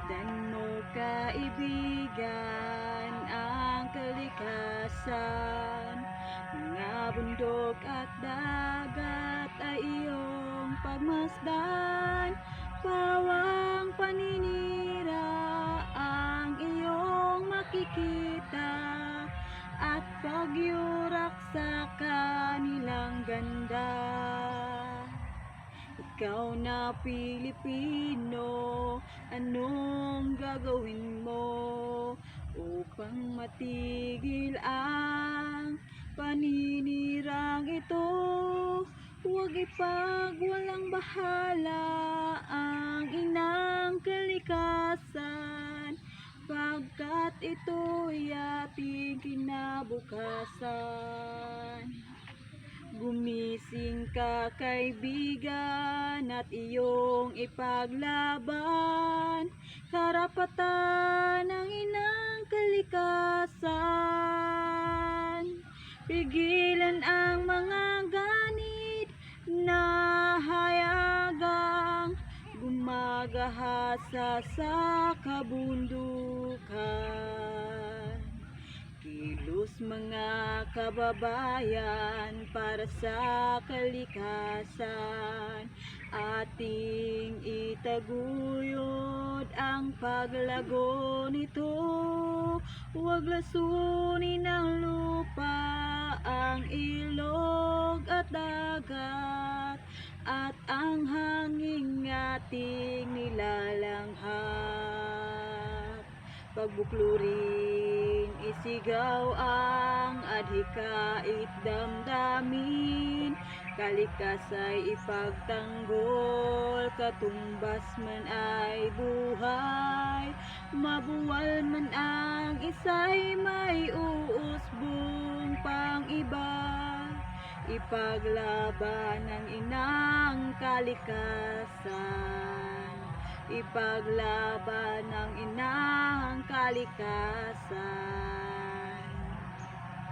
Masdan mo kaibigan ang kalikasan, mga bundok at dagat ay iyong pagmasdan. Pawang paninira ang iyong makikita, at pagyurak sa kanilang ganda. Ikaw na Pilipino, anong gagawin mo upang matigil ang paninirang ito? Huwag ipagwalang bahala ang inang kalikasan, pagkat ito'y ating kinabukasan. Gumising ka kaibigan at iyong ipaglaban karapatan ng inang kalikasan. Pigilan ang mga ganid na hayagang gumagahasa sa kabundukan. Kilos mga kababayan para sa kalikasan, ating itaguyod ang paglago nito. Huwag lasunin ng lupa ang ilog at dagat, at ang hanging ating nilalanghap. Pagbuklurin, isigaw ang adhikait damdamin, kalikasay ipagtanggol, katumbas man ay buhay, mabuwal man ang isa'y may uusbong pang iba. Ipaglaban ang inang kalikasan, ipaglaban ng inang kalikasan.